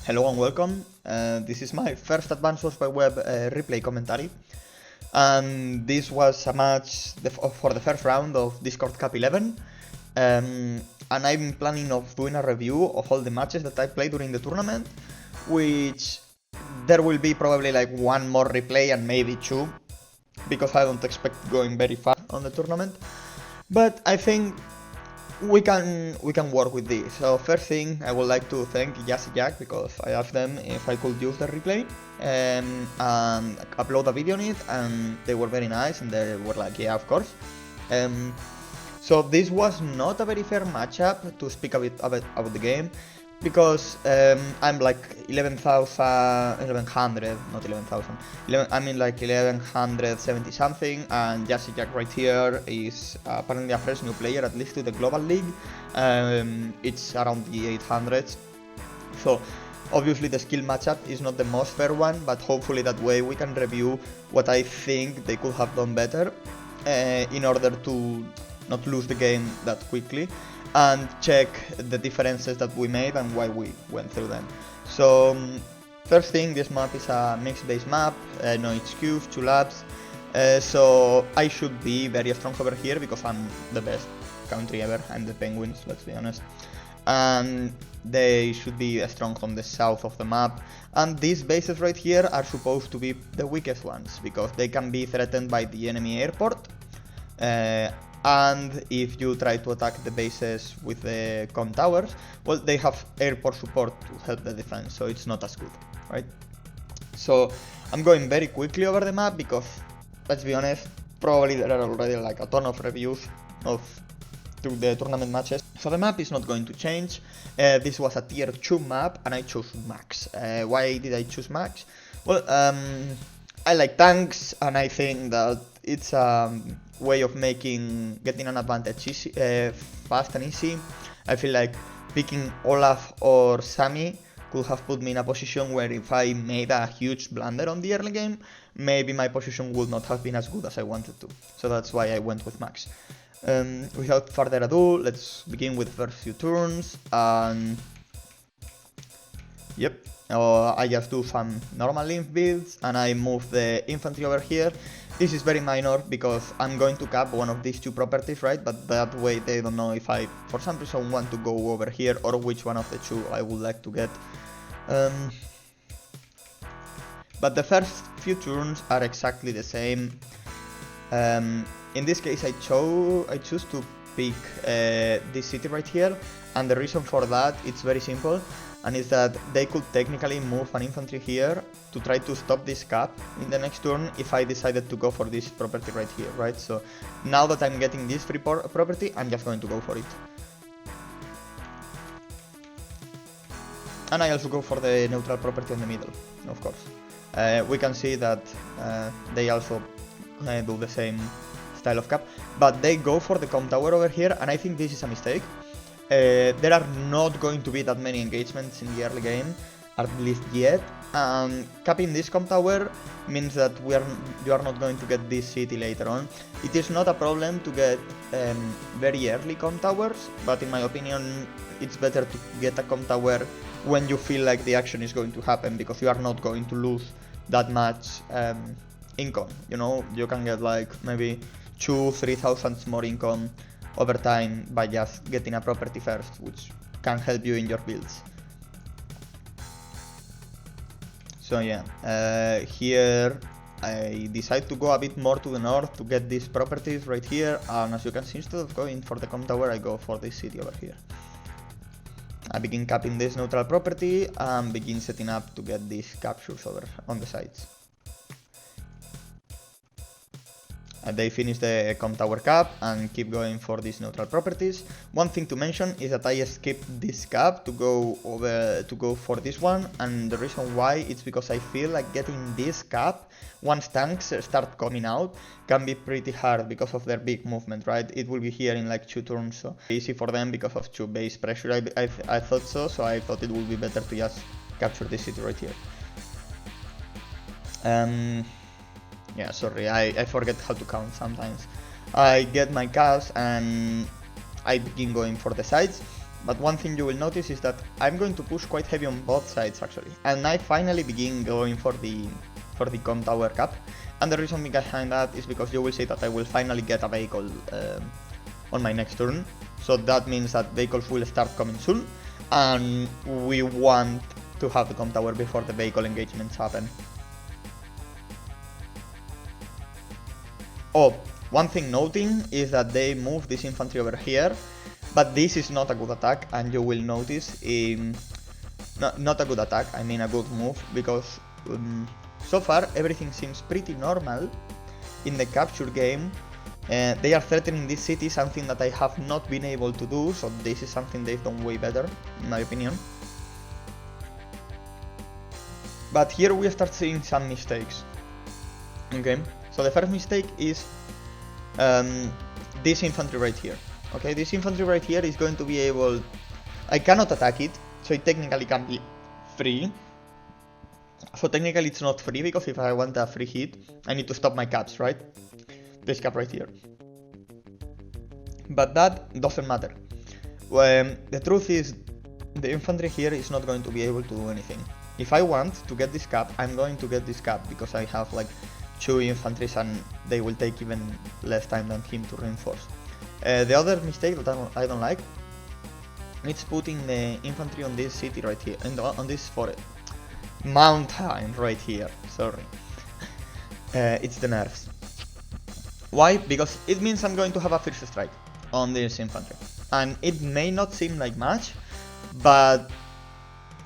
Hello and welcome. This is my first Advanced Wars by Web replay commentary. And this was a match for the first round of Discord Cup 11. And I'm planning of doing a review of all the matches that I played during the tournament, which there will be probably like one more replay and maybe two, because I don't expect going very far on the tournament. But I think we can work with this. So first thing, I would like to thank Jazzyjack, because I asked them if I could use the replay and upload a video on it, and they were very nice and they were like, yeah, of course. So this was not a very fair matchup, to speak a bit about the game, because I'm like 1100, not 11,000. I mean like 1170 something, and Jazzyjack right here is apparently a fresh new player, at least to the global league. It's around the 800s. So obviously the skill matchup is not the most fair one, but hopefully that way we can review what I think they could have done better in order to not lose the game that quickly, and check the differences that we made and why we went through them. So first thing, this map is a mixed base map, no HQs, 2 labs, so I should be very strong over here because I'm the best country ever. I'm the Penguins, let's be honest. And they should be strong on the south of the map, and these bases right here are supposed to be the weakest ones because they can be threatened by the enemy airport. And if you try to attack the bases with the com towers, well, they have airport support to help the defense, so it's not as good, right? So I'm going very quickly over the map because, let's be honest, probably there are already like a ton of reviews of the tournament matches. So the map is not going to change. This was a tier 2 map and I chose Max. Why did I choose Max? Well, I like tanks, and I think that it's a way of getting an advantage easy, fast and easy. I feel like picking Olaf or Sammy could have put me in a position where if I made a huge blunder on the early game, maybe my position would not have been as good as I wanted to. So that's why I went with Max. Without further ado, let's begin with the first few turns. And yep, I just do some normal lymph builds and I move the infantry over here. This is very minor because I'm going to cap one of these two properties, right? But that way they don't know if I, for some reason, want to go over here or which one of the two I would like to get. But the first few turns are exactly the same. In this case I choose to pick this city right here, and the reason for that, it's very simple, and is that they could technically move an infantry here to try to stop this cap in the next turn if I decided to go for this property right here, right? So now that I'm getting this free property, I'm just going to go for it. And I also go for the neutral property in the middle, of course. We can see that they also do the same style of cap, but they go for the com tower over here, and I think this is a mistake. There are not going to be that many engagements in the early game, at least yet. Capping this com tower means that you are not going to get this city later on. It is not a problem to get very early com towers, but in my opinion it's better to get a com tower when you feel like the action is going to happen, because you are not going to lose that much income. You know, you can get like maybe 2,000-3,000 more income over time by just getting a property first, which can help you in your builds. So yeah, here I decide to go a bit more to the north to get these properties right here, and as you can see, instead of going for the com tower, I go for this city over here. I begin capping this neutral property and begin setting up to get these captures over on the sides. And they finish the com tower cap and keep going for these neutral properties. One thing to mention is that I skipped this cap to go for this one, and the reason why is because I feel like getting this cap once tanks start coming out can be pretty hard because of their big movement, right? It will be here in like 2 turns, so easy for them because of 2 base pressure. I thought so I thought it would be better to just capture this city right here. Yeah, sorry, I forget how to count sometimes. I get my cast and I begin going for the sides. But one thing you will notice is that I'm going to push quite heavy on both sides actually, and I finally begin going for the com tower cap. And the reason behind that is because you will see that I will finally get a vehicle on my next turn. So that means that vehicles will start coming soon, and we want to have the com tower before the vehicle engagements happen. Oh, one thing noting is that they move this infantry over here, but this is not a good attack, and you will notice not a good attack, I mean a good move, because so far everything seems pretty normal in the capture game. They are threatening this city, something that I have not been able to do, so this is something they've done way better, in my opinion. But here we start seeing some mistakes. Okay, so the first mistake is this infantry right here. Okay, this infantry right here is going to be able... I cannot attack it, so it technically can be free. So technically it's not free, because if I want a free hit, I need to stop my caps, right? This cap right here. But that doesn't matter. The truth is, the infantry here is not going to be able to do anything. If I want to get this cap, I'm going to get this cap, because I have like 2 infantry and they will take even less time than him to reinforce. The other mistake that I don't like, it's putting the infantry on this city right here, and on this forest. Mountain right here, sorry. It's the nerfs. Why? Because it means I'm going to have a first strike on this infantry. And it may not seem like much, but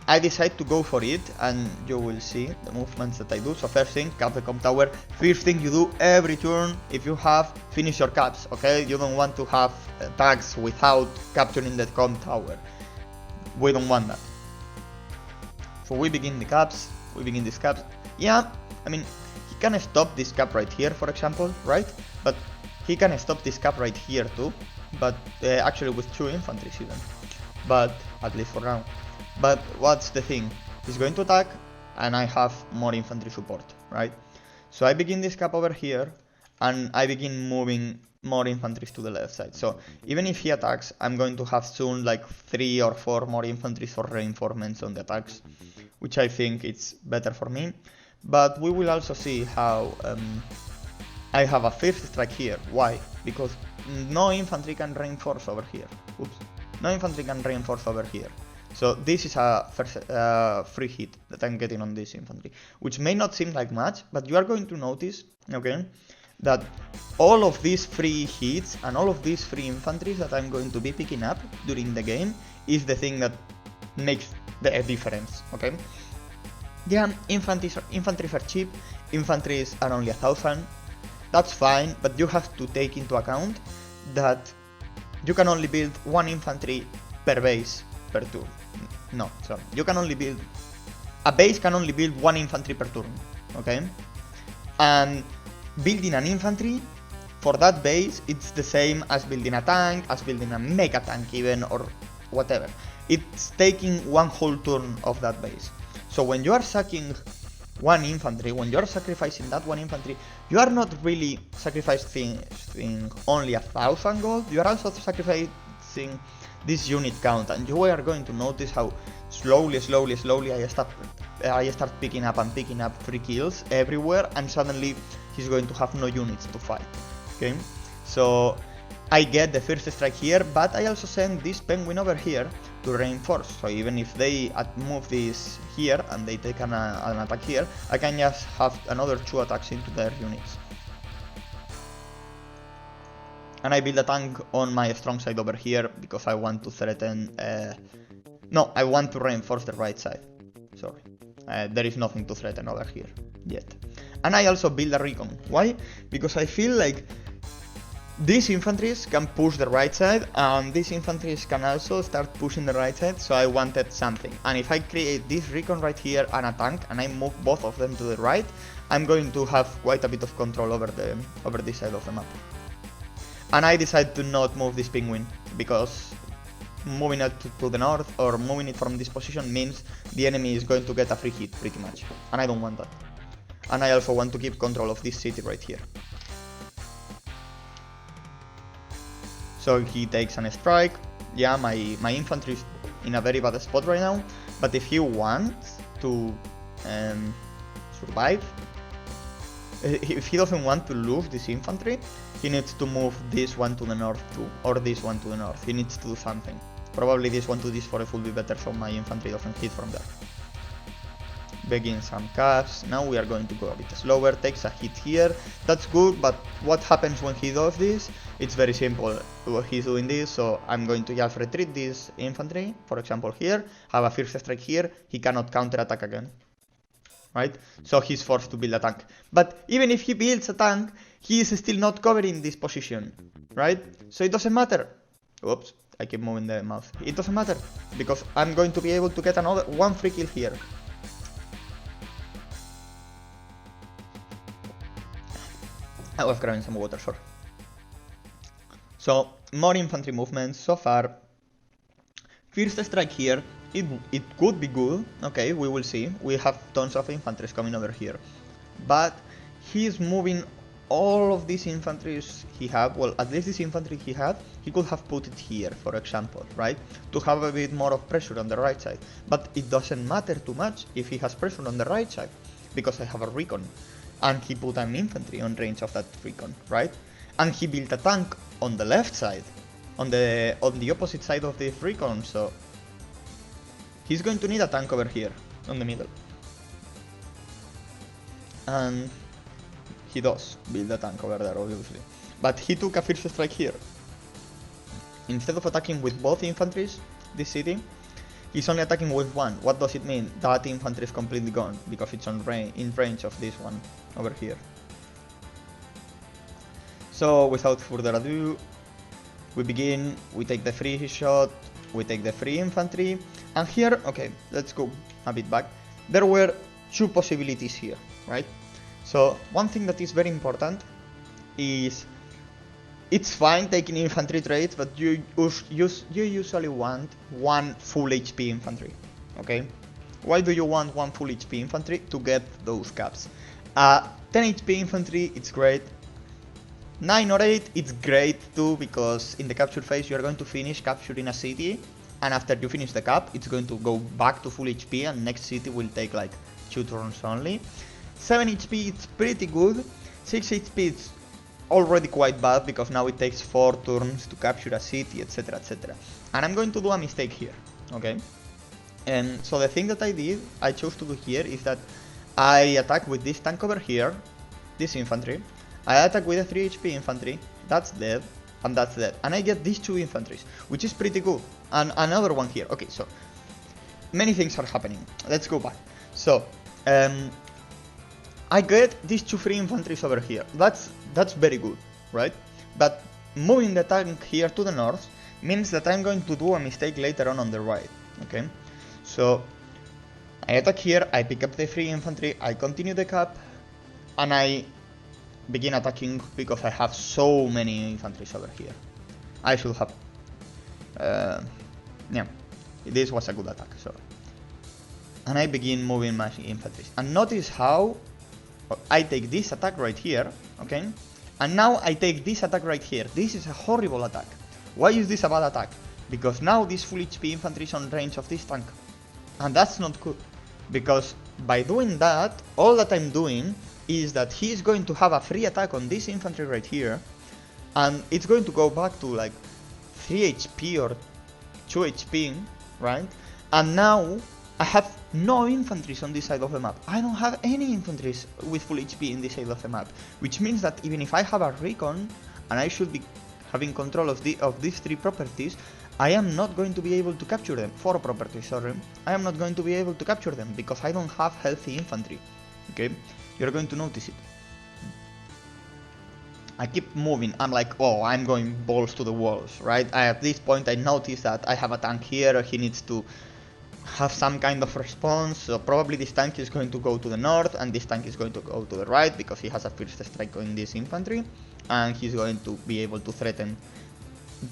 I decide to go for it, and you will see the movements that I do. So first thing, cap the com tower. First thing you do every turn, if you have, finish your caps, okay? You don't want to have attacks without capturing the com tower. We don't want that. So we begin the caps, we begin these caps. Yeah, I mean, he can stop this cap right here, for example, right? But he can stop this cap right here too, but actually with 2 infantry even. But at least for now. But what's the thing? He's going to attack, and I have more infantry support, right? So I begin this cap over here, and I begin moving more infantry to the left side. So even if he attacks, I'm going to have soon like 3 or 4 more infantry for reinforcements on the attacks, which I think it's better for me. But we will also see how I have a first strike here. Why? Because no infantry can reinforce over here. Oops. No infantry can reinforce over here. So this is a first free hit that I'm getting on this infantry, which may not seem like much, but you are going to notice, okay, that all of these free hits and all of these free infantry that I'm going to be picking up during the game is the thing that makes the difference, okay? Yeah, infantry are cheap, infantries are only 1,000, that's fine, but you have to take into account that you can only build 1 infantry per base per turn. No, sorry, you can only build... A base can only build 1 infantry per turn, okay? And building an infantry for that base, it's the same as building a tank, as building a mega tank even, or whatever. It's taking 1 whole turn of that base. So when you are sacking 1 infantry, when you are sacrificing that 1 infantry, you are not really sacrificing only 1,000 gold, you are also sacrificing this unit count, and you are going to notice how slowly I start picking up free kills everywhere, and suddenly he's going to have no units to fight, okay? So I get the first strike here, but I also send this penguin over here to reinforce, so even if they move this here and they take an attack here, I can just have another 2 attacks into their units. And I build a tank on my strong side over here because I want to threaten... no, I want to reinforce the right side. Sorry. There is nothing to threaten over here yet. And I also build a recon. Why? Because I feel like these infantries can push the right side, and these infantries can also start pushing the right side, so I wanted something. And if I create this recon right here and a tank, and I move both of them to the right, I'm going to have quite a bit of control over this side of the map. And I decide to not move this penguin, because moving it to the north or moving it from this position means the enemy is going to get a free hit pretty much, and I don't want that. And I also want to keep control of this city right here. So he takes an strike, yeah, my infantry is in a very bad spot right now, but if he wants to survive, if he doesn't want to lose this infantry, he needs to move this one to the north too, or this one to the north. He needs to do something. Probably this one to this forest would be better so my infantry doesn't hit from there. Begin some caps. Now we are going to go a bit slower, takes a hit here. That's good, but what happens when he does this? It's very simple. He's doing this, so I'm going to just retreat this infantry, for example here, have a first strike here, he cannot counterattack again. Right? So he's forced to build a tank. But even if he builds a tank, he is still not covering this position. Right? So it doesn't matter. Oops, I keep moving the mouse. It doesn't matter, because I'm going to be able to get one free kill here. I was grabbing some water, sure. So, more infantry movements so far. First strike here, it could be good, okay, we will see. We have tons of infantry coming over here. But he's moving all of these infantries he had, well, at least this infantry he had, he could have put it here, for example, right? To have a bit more of pressure on the right side. But it doesn't matter too much if he has pressure on the right side, because I have a recon. And he put an infantry on range of that recon, right? And he built a tank on the left side, on the opposite side of the recon, so he's going to need a tank over here, on the middle. And he does build a tank over there, obviously. But he took a first strike here. Instead of attacking with both infantries, this city, he's only attacking with one. What does it mean? That infantry is completely gone, because it's in range of this one over here. So without further ado, we begin, we take the free shot, we take the free infantry, and here, okay, let's go a bit back. There were two possibilities here, right? So one thing that is very important is, it's fine taking infantry traits, but you usually want one full HP infantry, okay? Why do you want one full HP infantry? To get those caps. 10 HP infantry, it's great. 9 or 8, it's great too, because in the capture phase you are going to finish capturing a city, and after you finish the cap, it's going to go back to full HP, and next city will take like 2 turns only. 7 HP, it's pretty good. 6 HP, it's already quite bad, because now it takes 4 turns to capture a city, etc, etc. And I'm going to do a mistake here, okay? And so the thing that I chose to do here is that I attack with this tank over here, this infantry. I attack with a 3 HP infantry, that's dead, and that's dead. And I get these 2 infantries, which is pretty good. And another one here. Okay, so many things are happening. Let's go back. So, I get these 2 free infantries over here. That's very good, right? But moving the tank here to the north means that I'm going to do a mistake later on the right, okay? So, I attack here, I pick up the free infantry, I continue the cap, and I begin attacking because I have so many infantries over here. I should have... yeah, this was a good attack, so... And I begin moving my infantry. And notice how I take this attack right here, okay? And now I take this attack right here. This is a horrible attack. Why is this a bad attack? Because now this full HP infantry is on range of this tank. And that's not good. Because by doing that, all that I'm doing is that he is going to have a free attack on this infantry right here, and it's going to go back to like 3 HP or 2 HP, right? And now I have no infantries on this side of the map. I don't have any infantries with full HP in this side of the map, which means that even if I have a recon and I should be having control of these 3 properties, I am not going to be able to capture them. 4 properties, sorry. I am not going to be able to capture them because I don't have healthy infantry. Okay, you're going to notice it. I keep moving. I'm like, oh, I'm going balls to the walls, right? At this point I notice that I have a tank here. He needs to have some kind of response, so probably this tank is going to go to the north and this tank is going to go to the right because he has a first strike on this infantry, and he's going to be able to threaten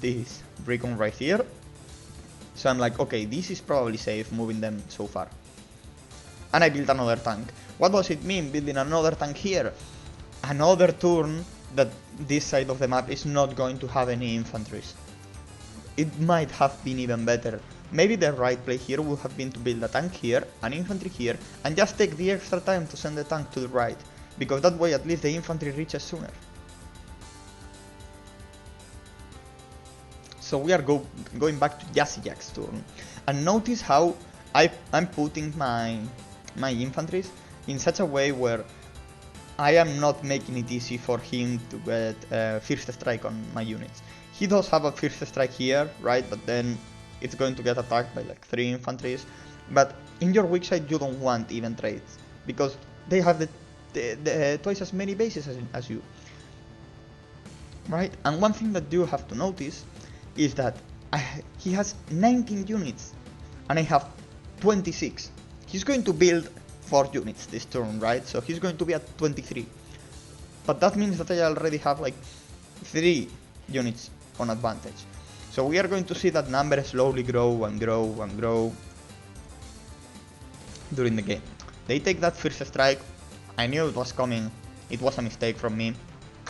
this recon right here. So I'm like, okay, this is probably safe moving them so far. And I built another tank. What does it mean building another tank here? Another turn that this side of the map is not going to have any infantries. it might have been even better. Maybe the right play here would have been to build a tank here, an infantry here, and just take the extra time to send the tank to the right, because that way at least the infantry reaches sooner. So we are going back to Jazzyjack's turn, and notice how I'm putting my infantries in such a way where I am not making it easy for him to get first strike on my units. He does have a first strike here, right, but then it's going to get attacked by like 3 infantries. But in your weak side you don't want even trades, because they have the twice as many bases as you, right? And one thing that you have to notice is that he has 19 units and I have 26. He's going to build 4 units this turn, right? So he's going to be at 23. But that means that I already have like 3 units on advantage. So we are going to see that number slowly grow and grow and grow during the game. They take that first strike. I knew it was coming. It was a mistake from me.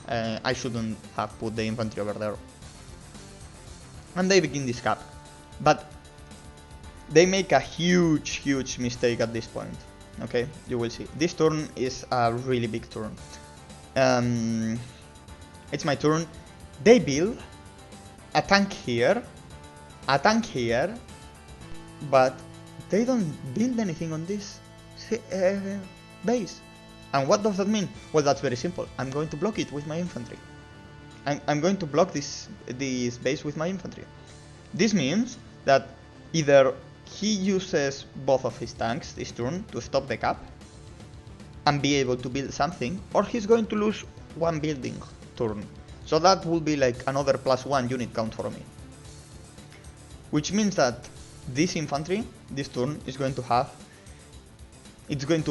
I shouldn't have put the infantry over there. And they begin this cap. But they make a huge mistake at this point. Okay, you will see. This turn is a really big turn. It's my turn. They build a tank here, but they don't build anything on this base. And what does that mean? Well, that's very simple. I'm going to block it with my infantry. I'm going to block this base with my infantry. This means that either he uses both of his tanks this turn to stop the cap and be able to build something, or he's going to lose 1 building turn. So that will be like another +1 unit count for me. Which means that this infantry, this turn, is going to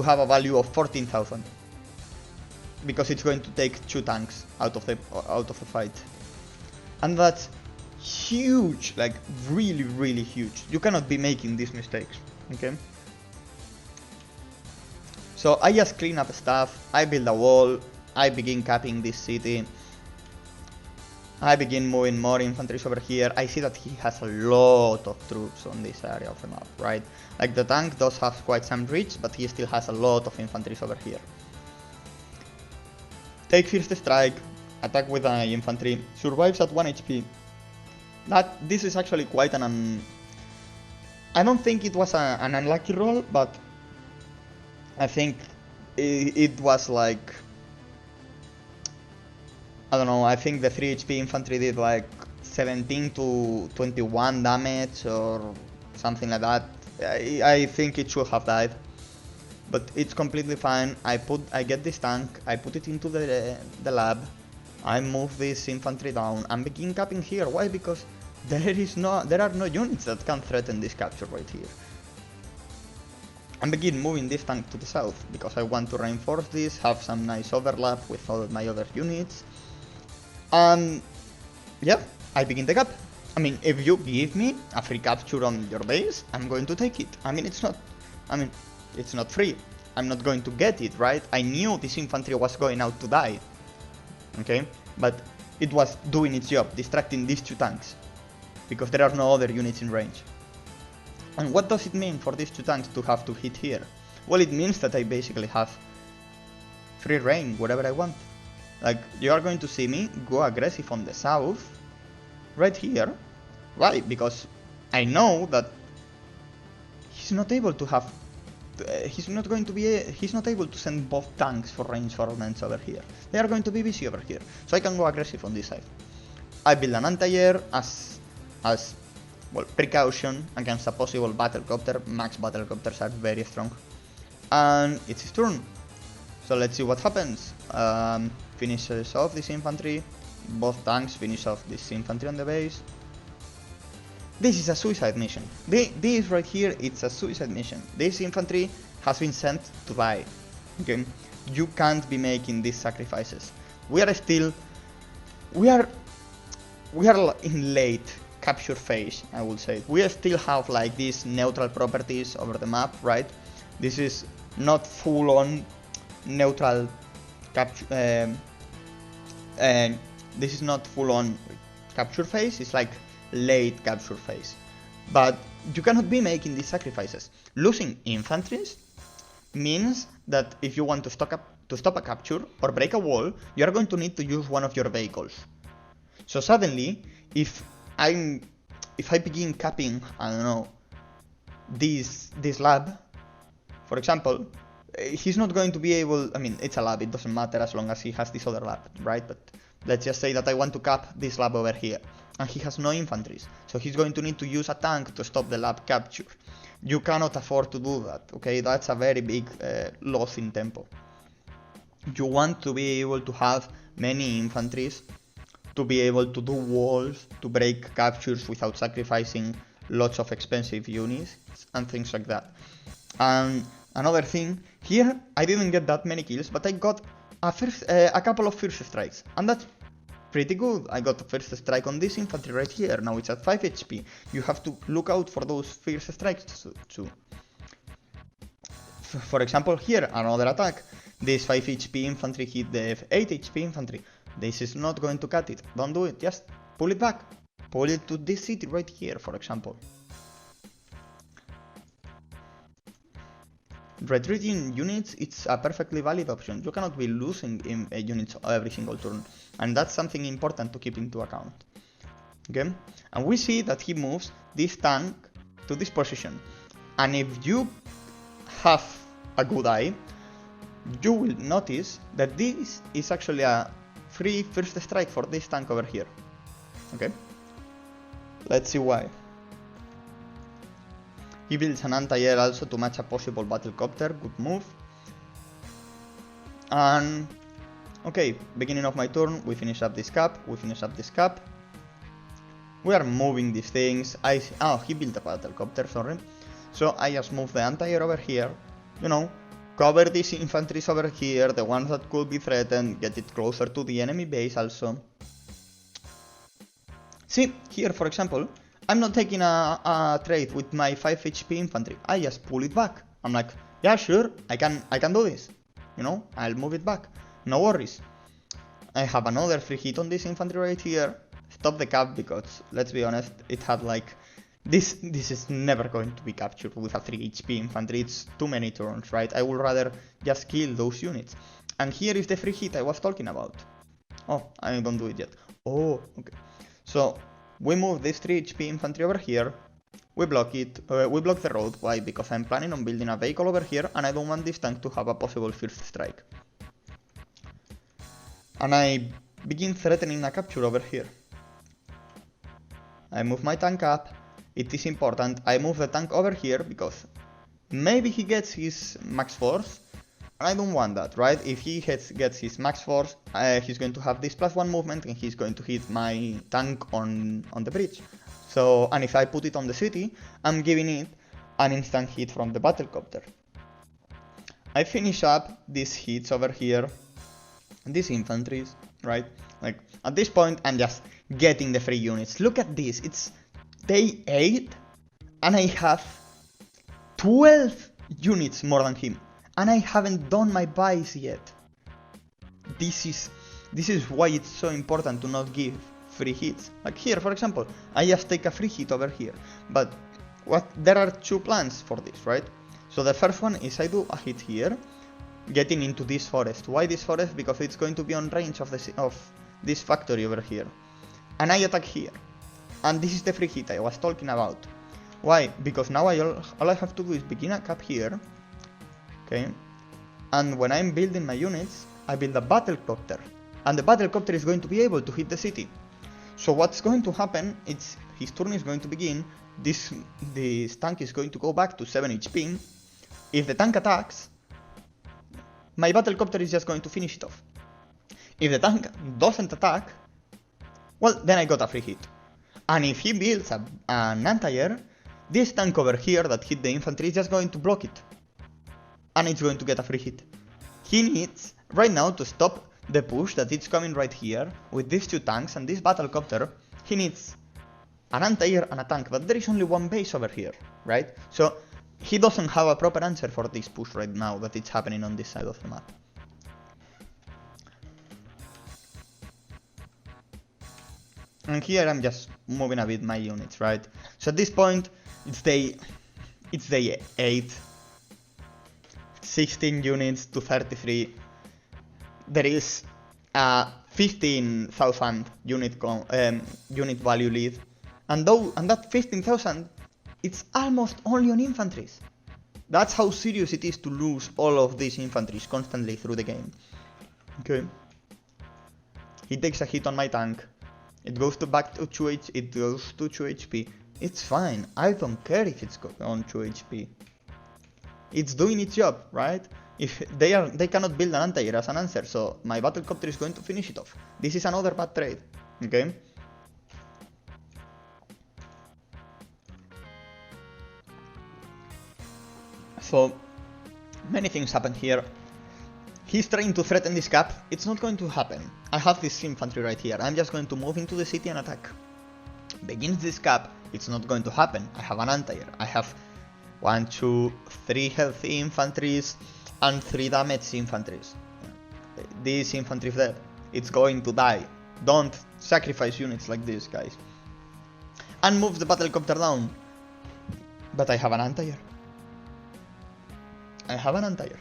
have a value of 14,000. Because it's going to take 2 tanks out of the fight. And that's huge, like really huge. You cannot be making these mistakes, okay? So I just clean up stuff, I build a wall, I begin capping this city. I begin moving more infantry over here. I see that he has a lot of troops on this area of the map, right? Like the tank does have quite some reach, but he still has a lot of infantry over here. Take first strike, attack with an infantry, survives at 1 HP. This is actually quite an I don't think it was an unlucky roll, but I think it was like, I don't know, I think the 3 HP infantry did like 17 to 21 damage or something like that. I think it should have died, but it's completely fine. I get this tank, I put it into the lab, I move this infantry down and begin capping here. Why? Because there are no units that can threaten this capture right here. And begin moving this tank to the south because I want to reinforce this, have some nice overlap with all my other units. And yeah, I begin the cap. I mean, if you give me a free capture on your base, I'm going to take it. It's not free. I'm not going to get it, right? I knew this infantry was going out to die. Okay? But it was doing its job, distracting these 2 tanks. Because there are no other units in range. And what does it mean for these 2 tanks to have to hit here? Well, it means that I basically have free reign wherever I want. Like, you are going to see me go aggressive on the south, right here. Why? Because I know that he's not able to have, he's not able to send both tanks for reinforcements over here. They are going to be busy over here, so I can go aggressive on this side. I build an anti-air as well, precaution against a possible battlecopter. Max battlecopters are very strong. And it's his turn. So let's see what happens. Finishes off this infantry. Both tanks finish off this infantry on the base. This is a suicide mission. This right here, it's a suicide mission. This infantry has been sent to die. Okay? You can't be making these sacrifices. We are in late capture phase, I would say. We still have like these neutral properties over the map, right? This is not full on neutral capture, and this is not full on capture phase. It's like late capture phase. But you cannot be making these sacrifices. Losing infantries means that if you want to stop a capture or break a wall, you are going to need to use one of your vehicles. So suddenly, if I begin capping, I don't know, this lab, for example, he's not going to be able, I mean, it's a lab, it doesn't matter as long as he has this other lab, right? But let's just say that I want to cap this lab over here, and he has no infantries, so he's going to need to use a tank to stop the lab capture. You cannot afford to do that, okay? That's a very big loss in tempo. You want to be able to have many infantries, to be able to do walls, to break captures without sacrificing lots of expensive units and things like that. And another thing, here I didn't get that many kills, but I got a couple of first strikes, and that's pretty good. I got the first strike on this infantry right here. Now it's at 5 HP. You have to look out for those first strikes too. For example, here, another attack. This 5 HP infantry hit the 8 HP infantry. This is not going to cut it. Don't do it. Just pull it back. Pull it to this city right here, for example. Retreating units, it's a perfectly valid option. You cannot be losing units every single turn, and that's something important to keep into account. Okay, and we see that he moves this tank to this position, and if you have a good eye, you will notice that this is actually a free first strike for this tank over here. Okay, let's see why. He builds an anti-air also to match a possible battlecopter, good move. And okay, beginning of my turn, we finish up this cap, We are moving these things. He built a battlecopter, sorry. So I just move the anti-air over here, you know, cover these infantries over here, the ones that could be threatened, get it closer to the enemy base also. See, here for example, I'm not taking a trade with my 5 HP infantry. I just pull it back. I'm like, yeah, sure, I can do this. You know, I'll move it back. No worries. I have another free hit on this infantry right here. Stop the cap because, let's be honest, it had like... This is never going to be captured with a 3 HP infantry. It's too many turns, right? I would rather just kill those units. And here is the free hit I was talking about. Oh, I don't do it yet. Oh, okay. So... we move this 3 HP infantry over here, we block it, we block the road. Why? Because I'm planning on building a vehicle over here and I don't want this tank to have a possible first strike. And I begin threatening a capture over here. I move my tank up, it is important, I move the tank over here because maybe he gets his max force. I don't want that, right? If he gets his max force, he's going to have this +1 movement and he's going to hit my tank on the bridge. So, and if I put it on the city, I'm giving it an instant hit from the battlecopter. I finish up these hits over here, these infantries, right? Like, at this point, I'm just getting the free units. Look at this, it's day 8 and I have 12 units more than him. And I haven't done my buys yet. This is why it's so important to not give free hits. Like here, for example, I just take a free hit over here. But there are 2 plans for this, right? So the first one is I do a hit here, getting into this forest. Why this forest? Because it's going to be on range of this factory over here. And I attack here. And this is the free hit I was talking about. Why? Because now all I have to do is begin a cap here. Okay, and when I'm building my units, I build a battlecopter, and the battlecopter is going to be able to hit the city. So what's going to happen is his turn is going to begin, this tank is going to go back to 7 HP. If the tank attacks, my battlecopter is just going to finish it off. If the tank doesn't attack, well, then I got a free hit. And if he builds an anti-air, this tank over here that hit the infantry is just going to block it. And it's going to get a free hit. He needs, right now, to stop the push that it's coming right here, with these 2 tanks and this battlecopter, he needs an anti-air and a tank, but there is only 1 base over here, right? So, he doesn't have a proper answer for this push right now that it's happening on this side of the map. And here I'm just moving a bit my units, right? So at this point, it's day 8. 16 units to 33. There is a 15,000 unit value lead, and that 15,000, it's almost only on infantries. That's how serious it is to lose all of these infantries constantly through the game. Okay. He takes a hit on my tank. It goes back to 2 HP. It's fine. I don't care if it's on 2 HP. It's doing its job, right? If they cannot build an anti-air as an answer, so my battlecopter is going to finish it off. This is another bad trade. Okay. So many things happen here. He's trying to threaten this cap. It's not going to happen. I have this infantry right here. I'm just going to move into the city and attack. Begins this cap. It's not going to happen. I have an anti-air. I have 1, 2, 3 healthy infantries and 3 damaged infantries. This infantry is dead. It's going to die. Don't sacrifice units like this, guys. And move the battlecopter down. But I have an anti-air. I have an anti-air.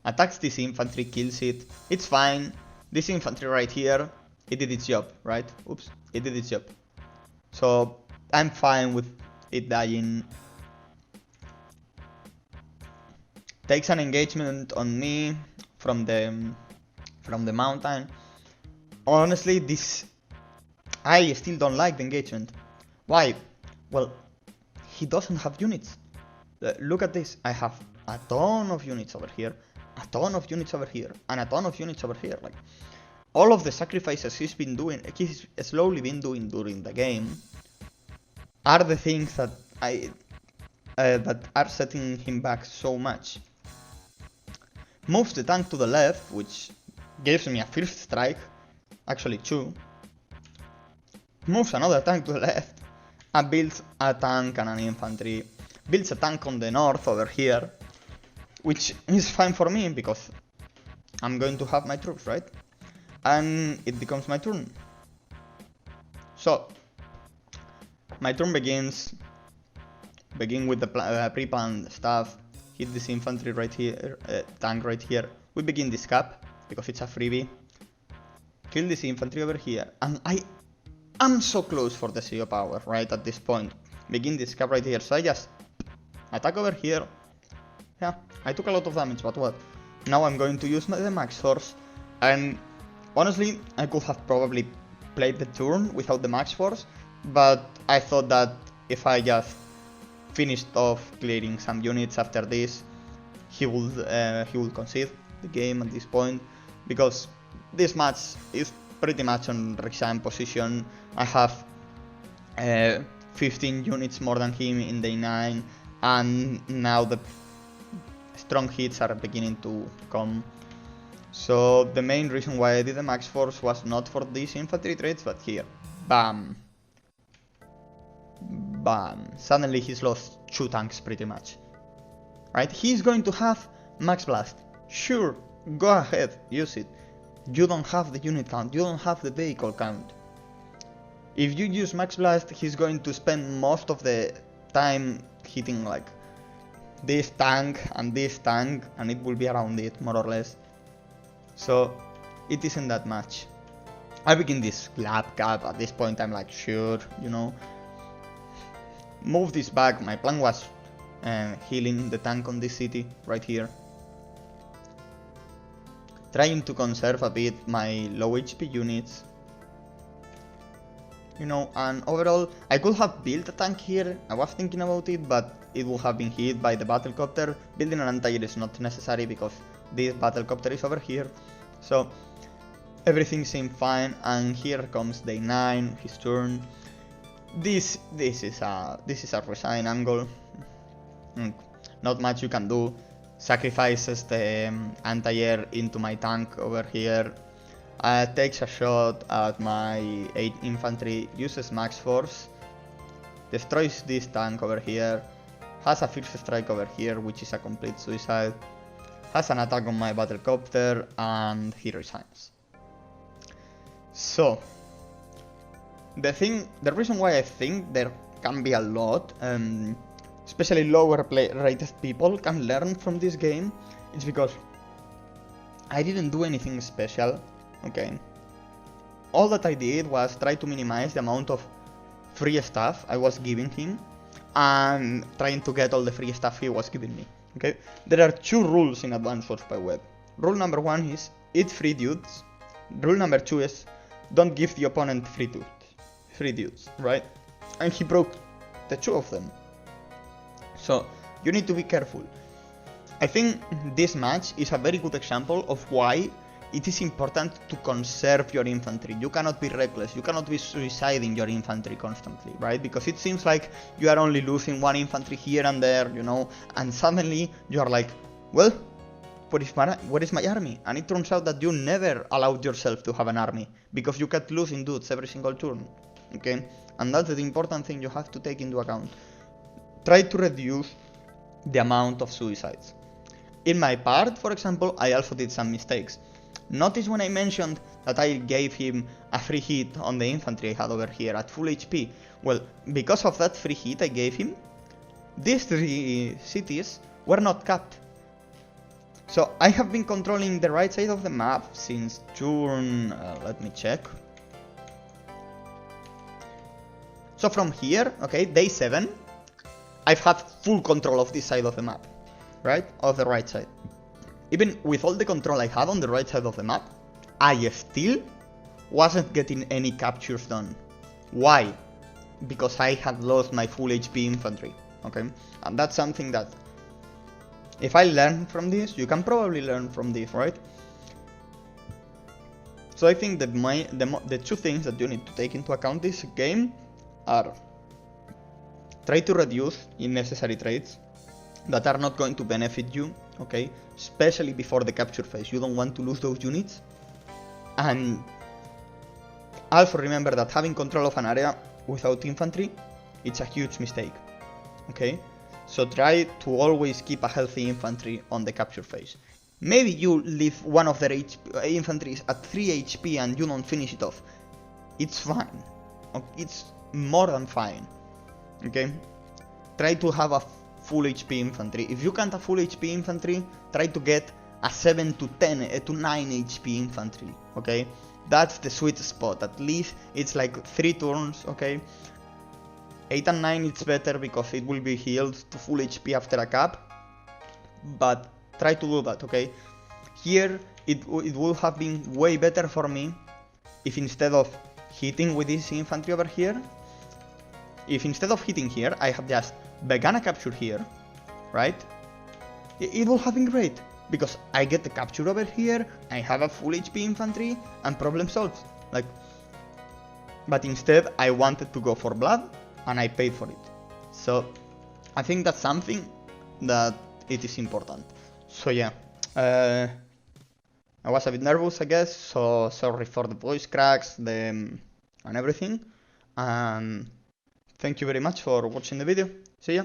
Attacks this infantry, kills it. It's fine. This infantry right here, it did its job, right? Oops, it did its job. So I'm fine with it dying. Takes an engagement on me from the mountain. Honestly, I still don't like the engagement. Why? Well, he doesn't have units. Look at this. I have a ton of units over here, a ton of units over here, and a ton of units over here. Like, all of the sacrifices he's slowly been doing during the game are the things that that are setting him back so much. Moves the tank to the left, which gives me a first strike, actually 2. Moves another tank to the left, and builds a tank and an infantry. Builds a tank on the north over here, which is fine for me because I'm going to have my troops, right? And it becomes my turn. So my turn begin with the pre-planned stuff. Hit this infantry right here, tank right here. We begin this cap because it's a freebie. Kill this infantry over here, and I'm so close for the CO power right at this point. Begin this cap right here, so I just attack over here. Yeah, I took a lot of damage, but what? Now I'm going to use the max force, and honestly, I could have probably played the turn without the max force, but I thought that if I just finished off clearing some units after this, he would concede the game at this point, because this match is pretty much on resign position. I have 15 units more than him in day 9, and now the strong hits are beginning to come. So the main reason why I did the max force was not for these infantry trades, but here, bam, bam. Suddenly he's lost 2 tanks pretty much. Right? He's going to have max blast. Sure, go ahead, use it. You don't have the unit count, you don't have the vehicle count. If you use max blast, he's going to spend most of the time hitting like this tank, and it will be around it, more or less. So it isn't that much. I begin this lap cap. At this point I'm like, sure, you know, move this back. My plan was healing the tank on this city right here, trying to conserve a bit my low HP units, you know. And overall I could have built a tank here. I was thinking about it, but it would have been hit by the battlecopter. Building an anti-air is not necessary because this battlecopter is over here. So everything seemed fine, and here comes day 9, his turn. This is a resign angle. Not much you can do. Sacrifices the anti-air into my tank over here. Takes a shot at my 8 infantry, uses max force, destroys this tank over here, has a first strike over here, which is a complete suicide, has an attack on my battlecopter, and he resigns. So, the reason why I think there can be a lot, especially lower rated people can learn from this game, is because I didn't do anything special, okay? All that I did was try to minimize the amount of free stuff I was giving him and trying to get all the free stuff he was giving me, okay? There are 2 rules in Advanced Wars by Web. Rule number 1 is eat free dudes. Rule number 2 is don't give the opponent free dudes, right? And he broke the 2 of them. So you need to be careful. I think this match is a very good example of why it is important to conserve your infantry. You cannot be reckless, you cannot be suiciding your infantry constantly, right? Because it seems like you are only losing 1 infantry here and there, you know, and suddenly you are like, well, where is my army? And it turns out that you never allowed yourself to have an army, because you kept losing dudes every single turn, okay? And that's the important thing you have to take into account. Try to reduce the amount of suicides. In my part, for example, I also did some mistakes. Notice when I mentioned that I gave him a free hit on the infantry I had over here at full HP. Well, because of that free hit I gave him, these 3 cities were not capped. So I have been controlling the right side of the map since turn... let me check. So from here, okay, day 7, I've had full control of this side of the map, right? Of the right side. Even with all the control I had on the right side of the map, I still wasn't getting any captures done. Why? Because I had lost my full HP infantry, okay? And that's something that, if I learn from this, you can probably learn from this, right? So I think that the 2 things that you need to take into account this game are: try to reduce unnecessary trades that are not going to benefit you, okay? Especially before the capture phase, you don't want to lose those units. And also remember that having control of an area without infantry, it's a huge mistake, okay? So try to always keep a healthy infantry on the capture phase. Maybe you leave one of their infantries at 3 HP and you don't finish it off. It's fine, it's more than fine, okay? Try to have a full HP infantry. If you can't have full HP infantry, try to get a 7 to 10 to 9 HP infantry, okay? That's the sweet spot. At least it's like 3 turns, okay? 8 and 9 it's better because it will be healed to full HP after a cap, but try to do that, okay? Here it would have been way better for me if instead of hitting with this infantry over here, if instead of hitting here I have just begun a capture here, right? It would have been great, because I get the capture over here, I have a full HP infantry, and problem solved. Like, but instead I wanted to go for blood, and I paid for it. So I think that's something that it is important. So yeah, I was a bit nervous, I guess, so sorry for the voice cracks, and everything. Thank you very much for watching the video. See ya!